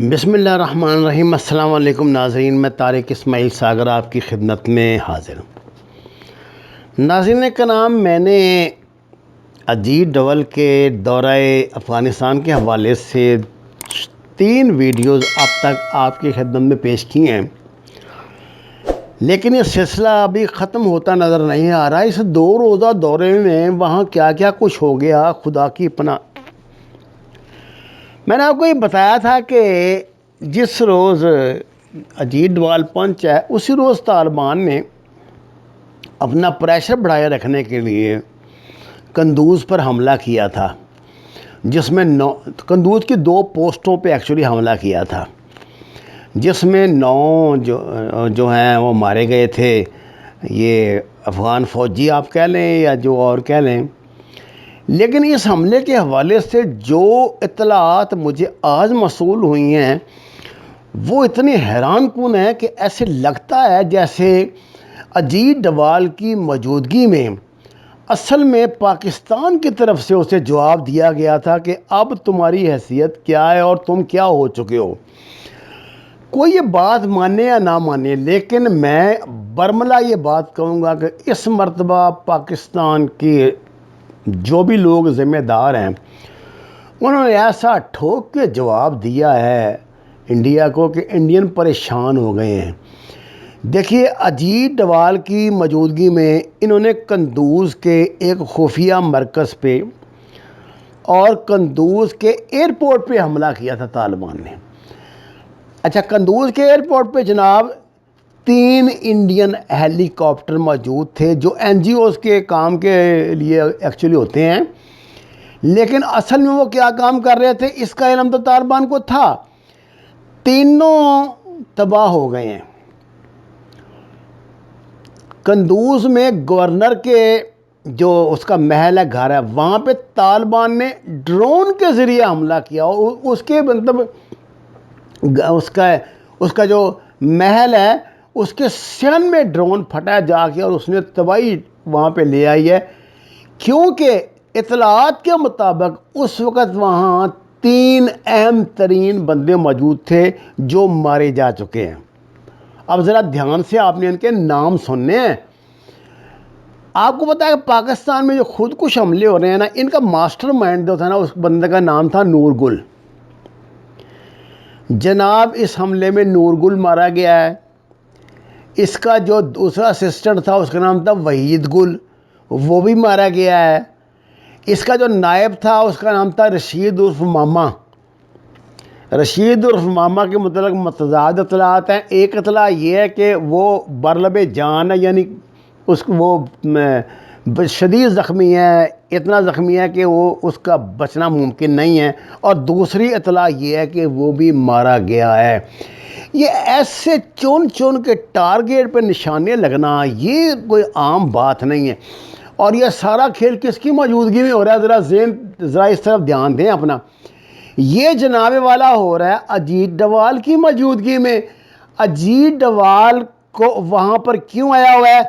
بسم اللہ الرحمن الرحیم۔ السلام علیکم ناظرین، میں طارق اسماعیل ساگر آپ کی خدمت میں حاضر ہوں۔ ناظرین کرام، میں نے اجیت ڈول کے دورہ افغانستان کے حوالے سے 3 ویڈیوز اب تک آپ کی خدمت میں پیش کی ہیں، لیکن یہ سلسلہ ابھی ختم ہوتا نظر نہیں آ رہا۔ اس 2 روزہ دورے میں وہاں کیا کیا کچھ ہو گیا، خدا کی پناہ۔ میں نے آپ کو یہ بتایا تھا کہ جس روز اجیت ڈول پہنچا ہے اسی روز طالبان نے اپنا پریشر بڑھائے رکھنے کے لیے قندوز پر حملہ کیا تھا، جس میں قندوز کی 2 پوسٹوں پہ ایکچولی حملہ کیا تھا، جس میں 9 جو ہیں وہ مارے گئے تھے۔ یہ افغان فوجی آپ کہہ لیں یا جو اور کہہ لیں، لیکن اس حملے کے حوالے سے جو اطلاعات مجھے آج موصول ہوئی ہیں وہ اتنی حیران کن ہے کہ ایسے لگتا ہے جیسے اجیت ڈول کی موجودگی میں اصل میں پاکستان کی طرف سے اسے جواب دیا گیا تھا کہ اب تمہاری حیثیت کیا ہے اور تم کیا ہو چکے ہو۔ کوئی یہ بات مانے یا نہ مانے، لیکن میں برملا یہ بات کہوں گا کہ اس مرتبہ پاکستان کی جو بھی لوگ ذمہ دار ہیں انہوں نے ایسا ٹھوک کے جواب دیا ہے انڈیا کو کہ انڈین پریشان ہو گئے ہیں۔ دیکھیے، اجیت ڈول کی موجودگی میں انہوں نے قندوز کے ایک خفیہ مرکز پہ اور قندوز کے ایئرپورٹ پہ حملہ کیا تھا طالبان نے۔ اچھا، قندوز کے ایئرپورٹ پہ جناب 3 انڈین ہیلی کاپٹر موجود تھے جو NGOs کے کام کے لیے ایکچولی ہوتے ہیں، لیکن اصل میں وہ کیا کام کر رہے تھے اس کا علم تو طالبان کو تھا۔ تینوں تباہ ہو گئے ہیں۔ قندوز میں گورنر کے جو اس کا محل ہے، گھر ہے، وہاں پہ طالبان نے ڈرون کے ذریعے حملہ کیا۔ اس کے مطلب اس کا جو محل ہے اس کے سن میں ڈرون پھٹا جا کے اور اس نے تباہی وہاں پہ لے آئی ہے، کیونکہ اطلاعات کے مطابق اس وقت وہاں 3 اہم ترین بندے موجود تھے جو مارے جا چکے ہیں۔ اب ذرا دھیان سے آپ نے ان کے نام سننے ہیں۔ آپ کو پتا ہے کہ پاکستان میں جو خود کش حملے ہو رہے ہیں نا، ان کا ماسٹر مائنڈ جو تھا نا، اس بندے کا نام تھا نور گل۔ جناب، اس حملے میں نور گل مارا گیا ہے۔ اس کا جو دوسرا اسسٹنٹ تھا اس کا نام تھا وحید گل، وہ بھی مارا گیا ہے۔ اس کا جو نائب تھا اس کا نام تھا رشید عرف ماما۔ رشید عرف ماما کے متعلق متضاد اطلاعات ہیں۔ ایک اطلاع یہ ہے کہ وہ برلب جان ہے، یعنی وہ شدید زخمی ہے، اتنا زخمی ہے کہ وہ اس کا بچنا ممکن نہیں ہے، اور دوسری اطلاع یہ ہے کہ وہ بھی مارا گیا ہے۔ یہ ایسے چون کے ٹارگیٹ پہ نشانے لگنا یہ کوئی عام بات نہیں ہے، اور یہ سارا کھیل کس کی موجودگی میں ہو رہا ہے؟ ذرا اس طرف دھیان دیں اپنا۔ یہ جناب والا ہو رہا ہے اجیت ڈول کی موجودگی میں۔ اجیت ڈول کو وہاں پر کیوں آیا ہوا ہے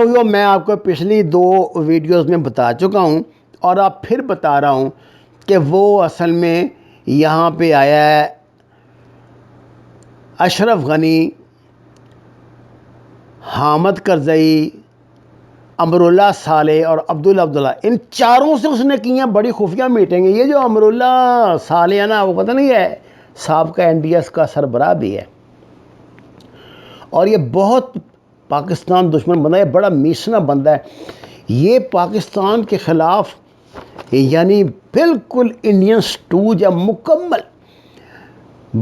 وہ میں آپ کو پچھلی 2 ویڈیوز میں بتا چکا ہوں، اور اب پھر بتا رہا ہوں کہ وہ اصل میں یہاں پہ آیا ہے اشرف غنی، حامد کرزئی، امراللہ صالح اور عبداللہ، ان 4 سے اس نے کی ہیں بڑی خفیہ میٹنگیں۔ یہ جو امراللہ صالح ہے نا، وہ پتہ نہیں ہے سابقہ NDS کا سربراہ بھی ہے، اور یہ بہت پاکستان دشمن بندہ ہے، بڑا میسنا بندہ ہے۔ یہ پاکستان کے خلاف یعنی بالکل انڈین سٹوج ہے مکمل۔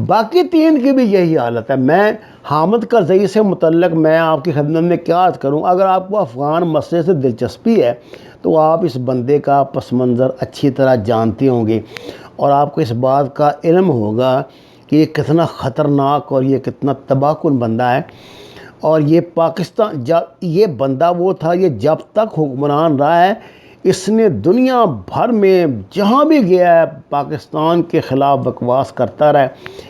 باقی 3 کی بھی یہی حالت ہے۔ میں حامد کرزئی سے متعلق میں آپ کی خدمت میں کیا عرض کروں؟ اگر آپ کو افغان مسئلے سے دلچسپی ہے تو آپ اس بندے کا پس منظر اچھی طرح جانتے ہوں گے، اور آپ کو اس بات کا علم ہوگا کہ یہ کتنا خطرناک اور یہ کتنا تباہ کن بندہ ہے۔ اور یہ پاکستان یہ بندہ وہ تھا، یہ جب تک حکمران رہا ہے اس نے دنیا بھر میں جہاں بھی گیا ہے پاکستان کے خلاف بکواس کرتا رہا ہے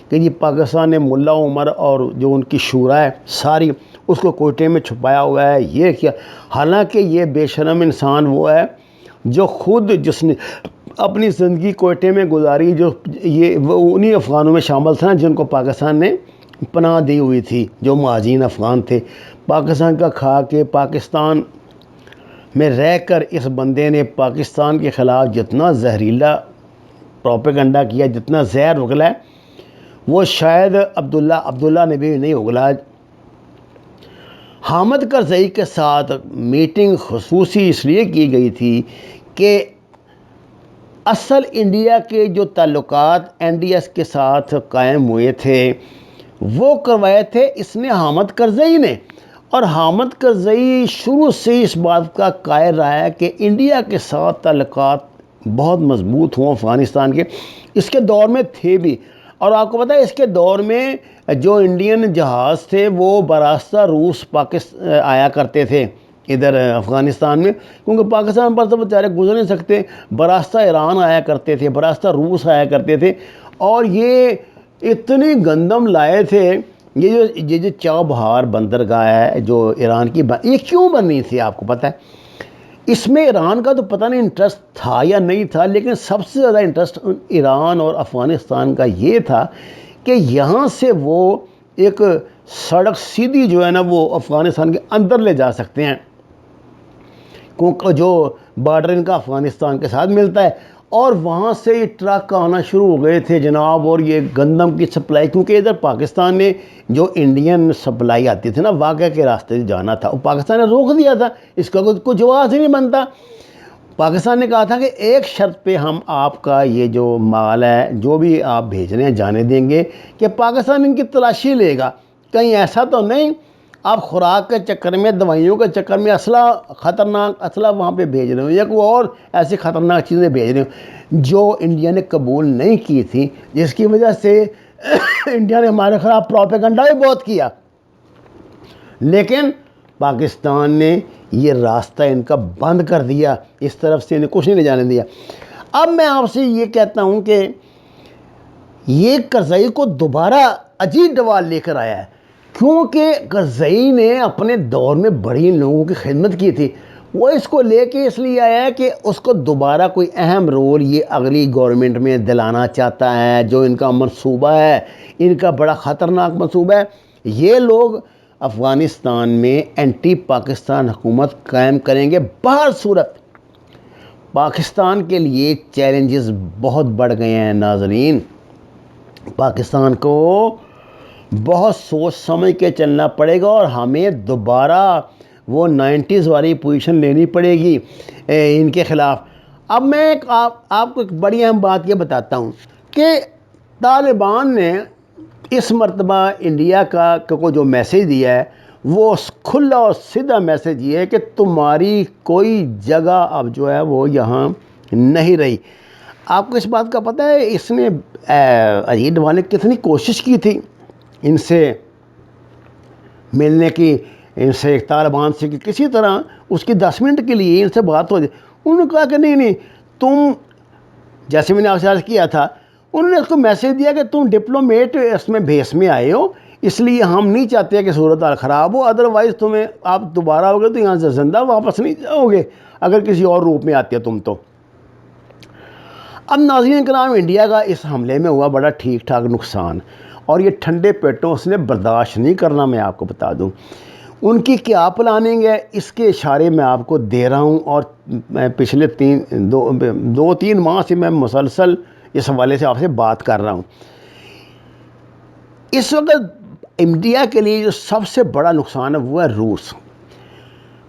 کہ یہ پاکستان نے ملا عمر اور جو ان کی شورا ہے ساری اس کو کوئٹے میں چھپایا ہوا ہے، یہ کیا۔ حالانکہ یہ بے شرم انسان وہ ہے جو خود جس نے اپنی زندگی کوئٹے میں گزاری، جو یہ وہ انہی افغانوں میں شامل تھا جن کو پاکستان نے پناہ دی ہوئی تھی، جو مہاجرین افغان تھے۔ پاکستان کا کھا کے پاکستان میں رہ کر اس بندے نے پاکستان کے خلاف جتنا زہریلا پروپیگنڈا کیا، جتنا زہر اگلا ہے، وہ شاید عبداللہ نے بھی نہیں اگلا۔ حامد کرزئی کے ساتھ میٹنگ خصوصی اس لیے کی گئی تھی کہ اصل انڈیا کے جو تعلقات این ڈی ایس کے ساتھ قائم ہوئے تھے وہ کروائے تھے اس نے حامد کرزئی نے، اور حامد کرزئی شروع سے اس بات کا قائل رہا ہے کہ انڈیا کے ساتھ تعلقات بہت مضبوط ہوں افغانستان کے۔ اس کے دور میں تھے بھی، اور آپ کو پتہ ہے اس کے دور میں جو انڈین جہاز تھے وہ براستہ روس آیا کرتے تھے ادھر افغانستان میں، کیونکہ پاکستان پر تو بیچارے گزر نہیں سکتے، براستہ ایران آیا کرتے تھے، براستہ روس آیا کرتے تھے، اور یہ اتنی گندم لائے تھے۔ یہ جو چابہار بندرگاہ ہے جو ایران کی یہ کیوں بنی تھی آپ کو پتہ ہے؟ اس میں ایران کا تو پتہ نہیں انٹرسٹ تھا یا نہیں تھا، لیکن سب سے زیادہ انٹرسٹ ایران اور افغانستان کا یہ تھا کہ یہاں سے وہ ایک سڑک سیدھی جو ہے نا وہ افغانستان کے اندر لے جا سکتے ہیں، کیونکہ جو بارڈر ان کا افغانستان کے ساتھ ملتا ہے، اور وہاں سے یہ ٹرک آنا شروع ہو گئے تھے جناب، اور یہ گندم کی سپلائی، کیونکہ ادھر پاکستان نے جو انڈین سپلائی آتی تھی نا واقعہ کے راستے سے جانا تھا، وہ پاکستان نے روک دیا تھا، اس کا کوئی جواز ہی نہیں بنتا۔ پاکستان نے کہا تھا کہ ایک شرط پہ ہم آپ کا یہ جو مال ہے جو بھی آپ بھیج رہے ہیں جانے دیں گے، کہ پاکستان ان کی تلاشی لے گا، کہیں ایسا تو نہیں آپ خوراک کے چکر میں، دوائیوں کے چکر میں اسلحہ، خطرناک اسلحہ وہاں پہ بھیج رہے ہوں یا کوئی اور ایسی خطرناک چیزیں بھیج رہے ہوں جو انڈیا نے قبول نہیں کی تھی، جس کی وجہ سے انڈیا نے ہمارے خلاف پروپیگنڈا بھی بہت کیا، لیکن پاکستان نے یہ راستہ ان کا بند کر دیا، اس طرف سے انہیں کچھ نہیں لے جانے دیا۔ اب میں آپ سے یہ کہتا ہوں کہ یہ کرزئی کو دوبارہ اجیت ڈوال لے کر آیا ہے، کیونکہ کرزئی نے اپنے دور میں بڑی لوگوں کی خدمت کی تھی، وہ اس کو لے کے اس لیے آیا ہے کہ اس کو دوبارہ کوئی اہم رول یہ اگلی گورنمنٹ میں دلانا چاہتا ہے، جو ان کا منصوبہ ہے، ان کا بڑا خطرناک منصوبہ ہے۔ یہ لوگ افغانستان میں اینٹی پاکستان حکومت قائم کریں گے۔ بہر صورت پاکستان کے لیے چیلنجز بہت بڑھ گئے ہیں ناظرین، پاکستان کو بہت سوچ سمجھ کے چلنا پڑے گا، اور ہمیں دوبارہ وہ 90s والی پوزیشن لینی پڑے گی ان کے خلاف۔ اب میں آپ کو ایک بڑی اہم بات یہ بتاتا ہوں کہ طالبان نے اس مرتبہ انڈیا کو جو میسیج دیا ہے وہ کھلا اور سیدھا میسیج یہ ہے کہ تمہاری کوئی جگہ اب جو ہے وہ یہاں نہیں رہی۔ آپ کو اس بات کا پتہ ہے اس نے اجیت ڈوال نے کتنی کوشش کی تھی ان سے ملنے کی، ان سے طالبان سے، کہ کسی طرح اس کی 10 منٹ کے لیے ان سے بات ہو جائے۔ انہوں نے کہا کہ نہیں تم، جیسے میں نے آپ سے عرض کیا تھا، انہوں نے اس کو میسیج دیا کہ تم ڈپلومیٹ اس میں بھیس میں آئے ہو، اس لیے ہم نہیں چاہتے کہ صورتحال خراب ہو، ادروائز تمہیں آپ دوبارہ ہوگے تو یہاں سے زندہ واپس نہیں جاؤ گے اگر کسی اور روپ میں آتے تم تو۔ اب ناظرین کرام، انڈیا کا اس حملے میں ہوا بڑا ٹھیک ٹھاک نقصان، اور یہ ٹھنڈے پیٹوں اس نے برداشت نہیں کرنا۔ میں آپ کو بتا دوں ان کی کیا پلاننگ ہے، اس کے اشارے میں آپ کو دے رہا ہوں، اور میں پچھلے 2-3 ماہ سے میں مسلسل اس حوالے سے آپ سے بات کر رہا ہوں۔ اس وقت انڈیا کے لیے جو سب سے بڑا نقصان ہے وہ ہے روس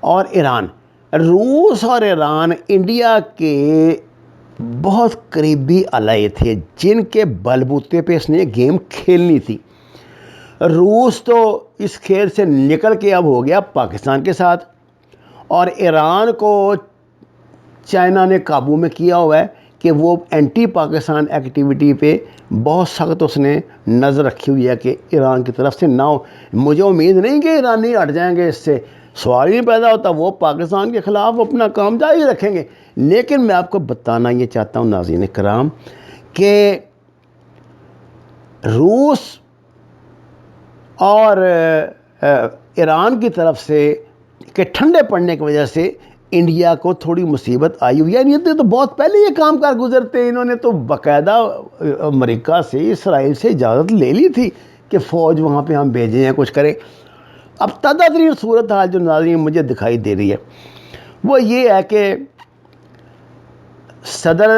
اور ایران۔ روس اور ایران انڈیا کے بہت قریبی الائے تھے جن کے بل بوتے پہ اس نے گیم کھیلنی تھی۔ روس تو اس کھیل سے نکل کے اب ہو گیا پاکستان کے ساتھ، اور ایران کو چائنا نے قابو میں کیا ہوا ہے کہ وہ اینٹی پاکستان ایکٹیویٹی پہ بہت سخت اس نے نظر رکھی ہوئی ہے کہ ایران کی طرف سے نہ ہو۔ مجھے امید نہیں کہ ایرانی ہٹ جائیں گے، اس سے سوال ہی نہیں پیدا ہوتا، وہ پاکستان کے خلاف اپنا کام جاری رکھیں گے۔ لیکن میں آپ کو بتانا یہ چاہتا ہوں ناظرین کرام کہ روس اور ایران کی طرف سے کہ ٹھنڈے پڑنے کی وجہ سے انڈیا کو تھوڑی مصیبت آئی ہوئی ہے. یعنی یہ تو بہت پہلے یہ کام کر گزرتے. انہوں نے تو باقاعدہ امریکہ سے اسرائیل سے اجازت لے لی تھی کہ فوج وہاں پہ ہم بھیجیں یا کچھ کریں. اب تازہ ترین صورتحال جو ناظرین مجھے دکھائی دے رہی ہے وہ یہ ہے کہ صدر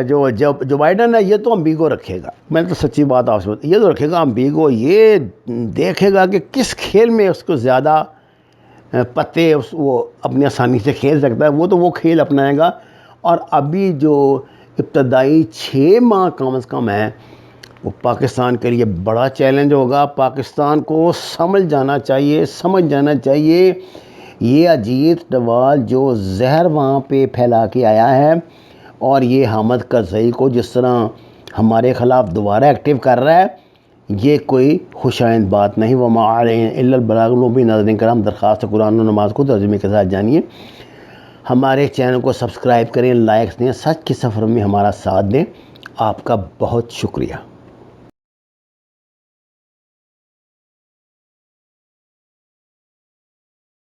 جو بائیڈن ہے یہ تو امبیگو رکھے گا. میں تو سچی بات آپ سے یہ تو رکھے گا امبیگو. یہ دیکھے گا کہ کس کھیل میں اس کو زیادہ پتے وہ اپنی آسانی سے کھیل سکتا ہے وہ تو وہ کھیل اپنائے گا. اور ابھی جو ابتدائی 6 ماہ کم از کم ہیں وہ پاکستان کے لیے بڑا چیلنج ہوگا. پاکستان کو سمجھ جانا چاہیے یہ اجیت ڈوال جو زہر وہاں پہ پھیلا کے آیا ہے اور یہ حامد کرزئی کو جس طرح ہمارے خلاف دوبارہ ایکٹیو کر رہا ہے یہ کوئی خوشائند بات نہیں. وما علینا الا البلاغ المبین. ناظرین کرام درخواست قرآن و نماز کو ترجمے کے ساتھ جانیے. ہمارے چینل کو سبسکرائب کریں, لائکس دیں, سچ کے سفر میں ہمارا ساتھ دیں. آپ کا بہت شکریہ.